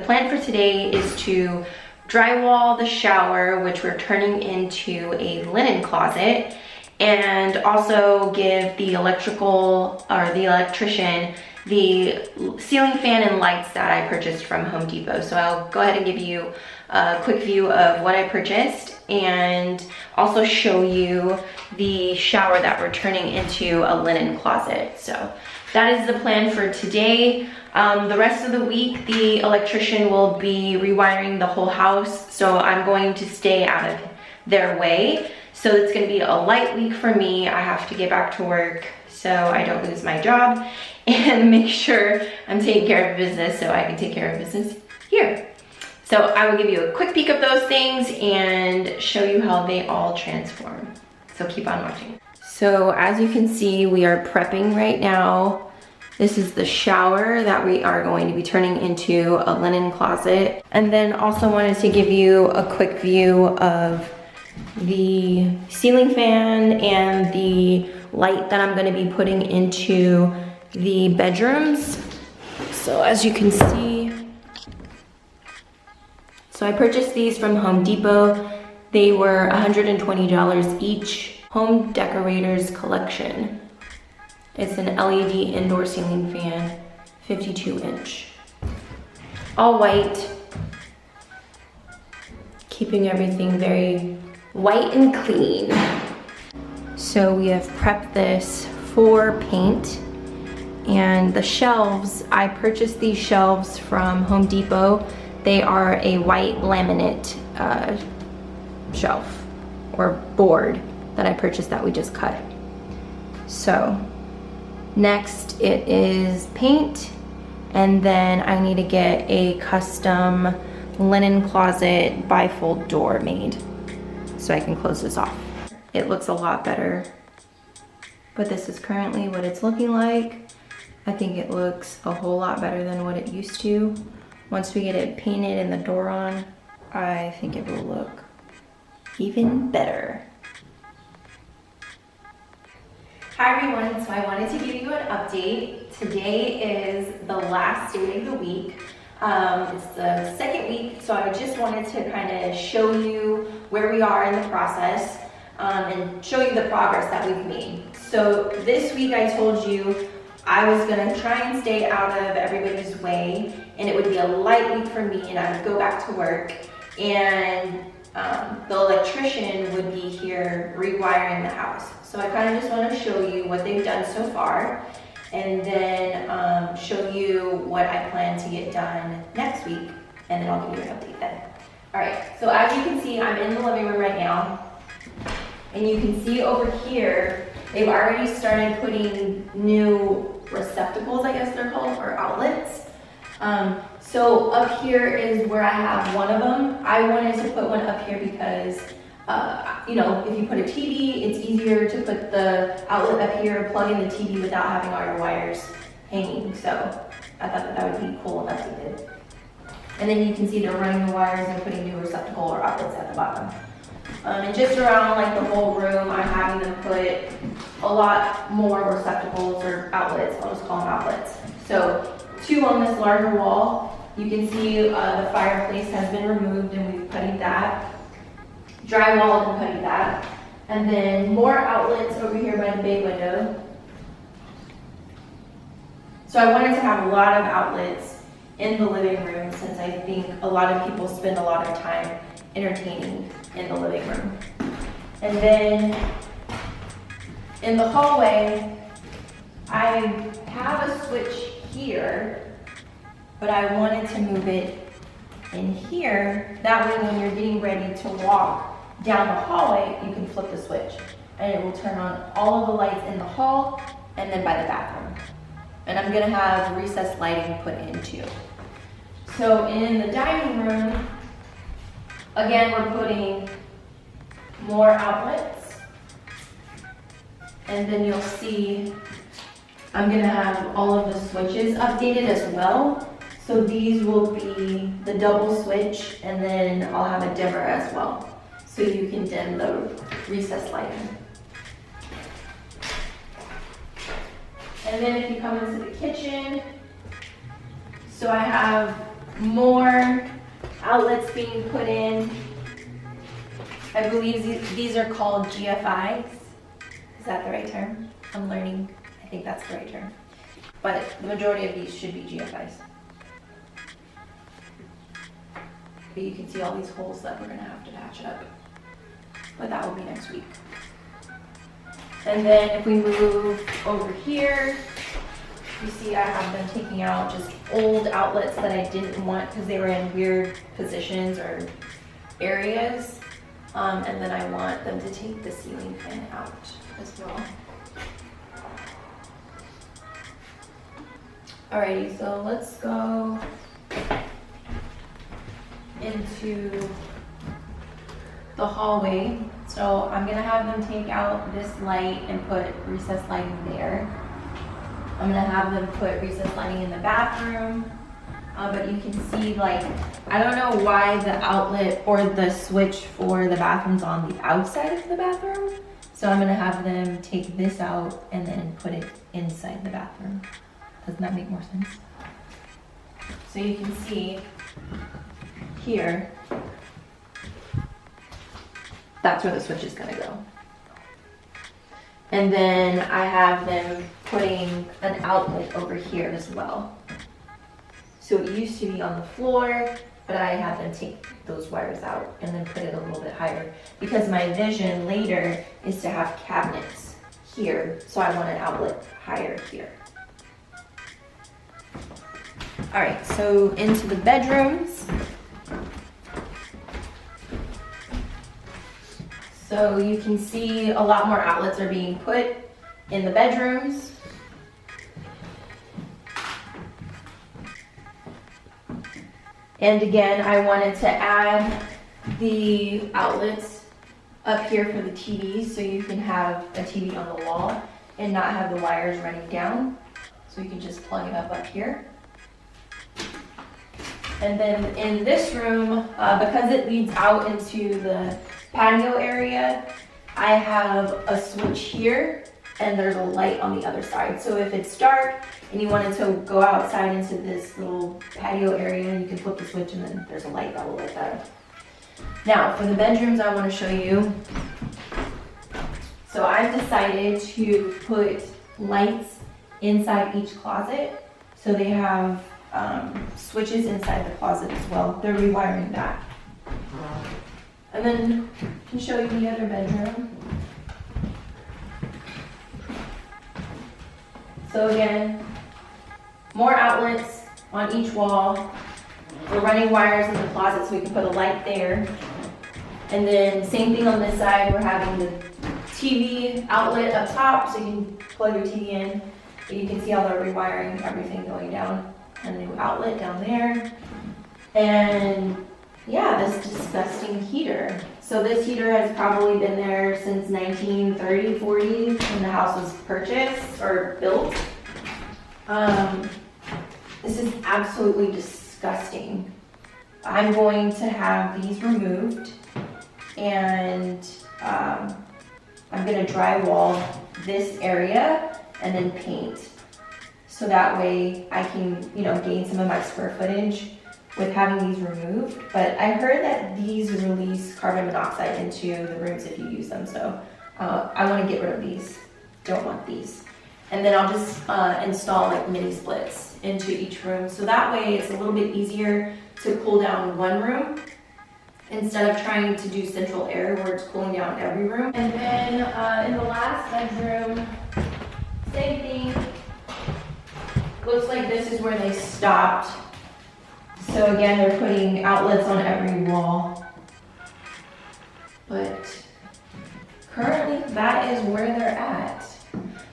plan for today is to drywall the shower, which we're turning into a linen closet, and also give the electrician the ceiling fan and lights that I purchased from Home Depot. So I'll go ahead and give you a quick view of what I purchased and also show you the shower that we're turning into a linen closet. So that is the plan for today. The rest of the week, the electrician will be rewiring the whole house, so I'm going to stay out of their way. So it's gonna be a light week for me. I have to get back to work so I don't lose my job and make sure I'm taking care of business so I can take care of business here. So I will give you a quick peek of those things and show you how they all transform. So keep on watching. So as you can see, we are prepping right now. This is the shower that we are going to be turning into a linen closet. And then also wanted to give you a quick view of the ceiling fan and the light that I'm going to be putting into the bedrooms. So as you can see, so I purchased these from Home Depot. They were $120 each. Home Decorators Collection. It's an LED indoor ceiling fan, 52 inch. All white, keeping everything very white and clean. So we have prepped this for paint, and the shelves, I purchased these shelves from Home Depot. They are a white laminate shelf or board that I purchased that we just cut. So next it is paint, and then I need to get a custom linen closet bifold door made so I can close this off. It looks a lot better, but this is currently what it's looking like. I think it looks a whole lot better than what it used to. Once we get it painted and the door on, I think it will look even better. Hi everyone, so I wanted to give you an update. Today is the last day of the week. It's the second week, so I just wanted to kind of show you where we are in the process and show you the progress that we've made. So this week I told you I was gonna try and stay out of everybody's way, and it would be a light week for me, and I would go back to work, and the electrician would be here rewiring the house. So I kind of just want to show you what they've done so far, and then show you what I plan to get done next week, and then I'll give you an update then. All right, so as you can see, I'm in the living room right now, and you can see over here, they've already started putting new receptacles, I guess they're called, or outlets. So up here is where I have one of them. I wanted to put one up here because, you know, if you put a TV, it's easier to put the outlet up here, plug in the TV without having all your wires hanging. So I thought that would be cool and updated. And then you can see they're running the wires and putting new receptacle or outlets at the bottom. And just around like the whole room, I'm having them put a lot more receptacles or outlets. I'll just call them outlets. So 2 on this larger wall. You can see the fireplace has been removed and we've puttied that. Drywalled and puttied that. And then more outlets over here by the bay window. So I wanted to have a lot of outlets in the living room since I think a lot of people spend a lot of time entertaining in the living room. And then in the hallway, I have a switch here, but I wanted to move it in here. That way when you're getting ready to walk down the hallway, you can flip the switch and it will turn on all of the lights in the hall and then by the bathroom. And I'm gonna have recessed lighting put in too. So in the dining room, again, we're putting more outlets. And then you'll see I'm gonna have all of the switches updated as well. So these will be the double switch, and then I'll have a dimmer as well. So you can dim the recessed lighting. And then if you come into the kitchen, so I have more outlets being put in. I believe these are called GFIs. Is that the right term? I'm learning. I think that's the right term. But the majority of these should be GFIs. But you can see all these holes that we're gonna have to patch up. But that will be next week. And then if we move over here, you see I have them taking out just old outlets that I didn't want because they were in weird positions or areas. And then I want them to take the ceiling fan out as well. Alrighty, so let's go into the hallway. So I'm gonna have them take out this light and put recessed lighting there. I'm gonna have them put recessed lighting in the bathroom. But you can see, like, I don't know why the outlet or the switch for the bathroom's on the outside of the bathroom. So I'm gonna have them take this out and then put it inside the bathroom. Doesn't that make more sense? So you can see here, that's where the switch is gonna go. And then I have them putting an outlet over here as well. So it used to be on the floor, but I had them take those wires out and then put it a little bit higher because my vision later is to have cabinets here. So I want an outlet higher here. All right, so into the bedrooms. So you can see a lot more outlets are being put in the bedrooms. And again, I wanted to add the outlets up here for the TVs so you can have a TV on the wall and not have the wires running down. So you can just plug it up here. And then in this room, because it leads out into the patio area, I have a switch here and there's a light on the other side. So if it's dark and you wanted to go outside into this little patio area, you can flip the switch and then there's a light that will light that up. Now for the bedrooms, I want to show you. So I've decided to put lights inside each closet. So they have switches inside the closet as well. They're rewiring that. And then I can show you the other bedroom. So again, more outlets on each wall. We're running wires in the closet so we can put a light there. And then same thing on this side, we're having the TV outlet up top so you can plug your TV in. And you can see how they're rewiring everything going down. A new outlet down there. And yeah, this disgusting heater. So this heater has probably been there since 1930, 40 when the house was purchased or built. This is absolutely disgusting. I'm going to have these removed and I'm gonna drywall this area and then paint. So that way I can, gain some of my square footage with having these removed. But I heard that these release carbon monoxide into the rooms if you use them. So I want to get rid of these. Don't want these. And then I'll just install like mini splits into each room. So that way it's a little bit easier to cool down one room instead of trying to do central air where it's cooling down every room. And then in the last bedroom, same thing. Looks like this is where they stopped. So again, they're putting outlets on every wall. But currently that is where they're at.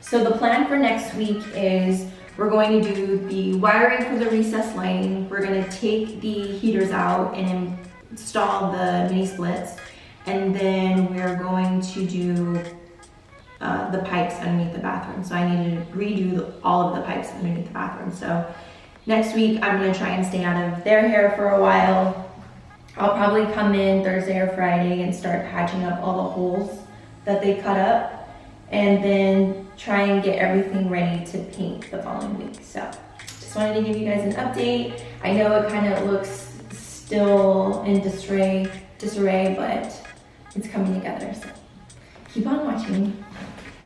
So the plan for next week is we're going to do the wiring for the recessed lighting. We're going to take the heaters out and install the mini splits. And then we're going to do the pipes underneath the bathroom. So I need to redo all of the pipes underneath the bathroom. So next week I'm gonna try and stay out of their hair for a while. I'll probably come in Thursday or Friday and start patching up all the holes that they cut up and then try and get everything ready to paint the following week. So just just wanted to give you guys an update. I know it kind of looks still in disarray, but it's coming together, so keep on watching.